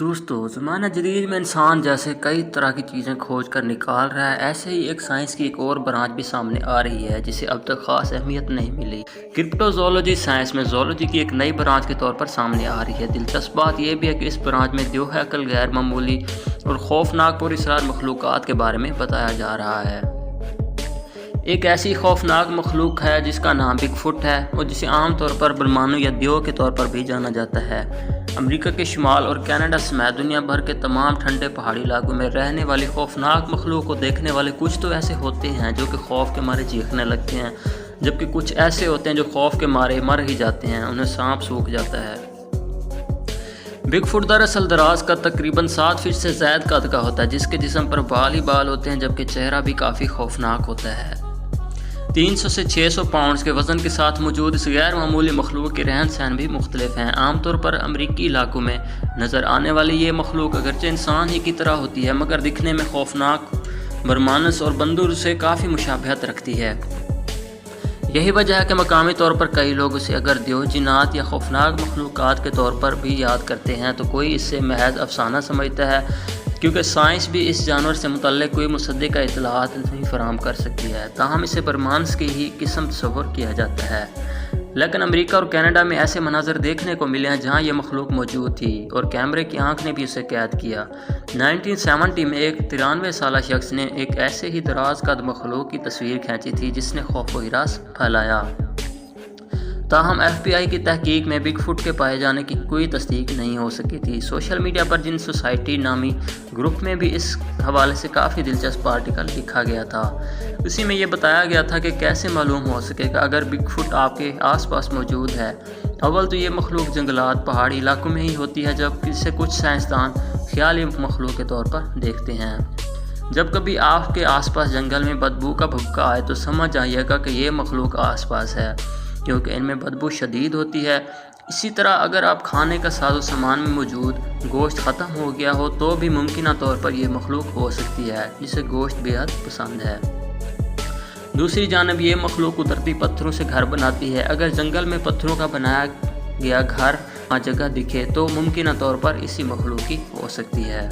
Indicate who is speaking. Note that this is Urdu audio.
Speaker 1: دوستو زمانہ جدید میں انسان جیسے کئی طرح کی چیزیں کھوج کر نکال رہا ہے، ایسے ہی ایک سائنس کی ایک اور برانچ بھی سامنے آ رہی ہے جسے اب تک خاص اہمیت نہیں ملی۔ کرپٹوزولوجی سائنس میں زولوجی کی ایک نئی برانچ کے طور پر سامنے آ رہی ہے۔ دلچسپ بات یہ بھی ہے کہ اس برانچ میں دیوہ عقل غیر معمولی اور خوفناک پراسرار مخلوقات کے بارے میں بتایا جا رہا ہے۔ ایک ایسی خوفناک مخلوق ہے جس کا نام بگ فٹ ہے اور جسے عام طور پر برمانو یا دیو کے طور پر بھی جانا جاتا ہے۔ امریکہ کے شمال اور کینیڈا سمیت دنیا بھر کے تمام ٹھنڈے پہاڑی علاقوں میں رہنے والی خوفناک مخلوق کو دیکھنے والے کچھ تو ایسے ہوتے ہیں جو کہ خوف کے مارے چیخنے لگتے ہیں، جبکہ کچھ ایسے ہوتے ہیں جو خوف کے مارے مر ہی جاتے ہیں، انہیں سانپ سونکھ جاتا ہے۔ بگ فٹ دراصل دراز کا تقریباً 7 فٹ سے زائد قد کا ہوتا ہے، جس کے جسم پر بال ہی بال ہوتے ہیں، جبکہ چہرہ بھی کافی خوفناک ہوتا ہے۔ 300 سے 600 پاؤنڈز کے وزن کے ساتھ موجود اس غیر معمولی مخلوق کے رہن سہن بھی مختلف ہیں۔ عام طور پر امریکی علاقوں میں نظر آنے والی یہ مخلوق اگرچہ انسان ہی کی طرح ہوتی ہے، مگر دکھنے میں خوفناک، برمانس اور بندر سے کافی مشابہت رکھتی ہے۔ یہی وجہ ہے کہ مقامی طور پر کئی لوگ اسے اگر دیو، جنات یا خوفناک مخلوقات کے طور پر بھی یاد کرتے ہیں تو کوئی اسے محض افسانہ سمجھتا ہے، کیونکہ سائنس بھی اس جانور سے متعلق کوئی مصدقہ اطلاعات نہیں فراہم کر سکتی ہے، تاہم اسے برمانس کی ہی قسم تصور کیا جاتا ہے۔ لیکن امریکہ اور کینیڈا میں ایسے مناظر دیکھنے کو ملے ہیں جہاں یہ مخلوق موجود تھی اور کیمرے کی آنکھ نے بھی اسے قید کیا۔ 1970 میں ایک 93 سالہ شخص نے ایک ایسے ہی دراز قد مخلوق کی تصویر کھینچی تھی جس نے خوف و ہراس پھیلایا۔ تاہم ایف بی آئی کی تحقیق میں بگ فٹ کے پائے جانے کی کوئی تصدیق نہیں ہو سکی تھی۔ سوشل میڈیا پر جن سوسائٹی نامی گروپ میں بھی اس حوالے سے کافی دلچسپ آرٹیکل لکھا گیا تھا۔ اسی میں یہ بتایا گیا تھا کہ کیسے معلوم ہو سکے کہ اگر بگ فٹ آپ کے آس پاس موجود ہے۔ اول تو یہ مخلوق جنگلات، پہاڑی علاقوں میں ہی ہوتی ہے، جب اسے کچھ سائنسدان خیالی مخلوق کے طور پر دیکھتے ہیں۔ جب کبھی آپ کے آس پاس جنگل میں بدبو کا بھبکا آئے تو سمجھ جائیے گا کہ یہ مخلوق آس پاس ہے، کیونکہ ان میں بدبو شدید ہوتی ہے۔ اسی طرح اگر آپ کھانے کا ساز و سامان میں موجود گوشت ختم ہو گیا ہو تو بھی ممکنہ طور پر یہ مخلوق ہو سکتی ہے، جسے گوشت بے حد پسند ہے۔ دوسری جانب یہ مخلوق قدرتی پتھروں سے گھر بناتی ہے۔ اگر جنگل میں پتھروں کا بنایا گیا گھر جگہ دکھے تو ممکنہ طور پر اسی مخلوق کی ہو سکتی ہے۔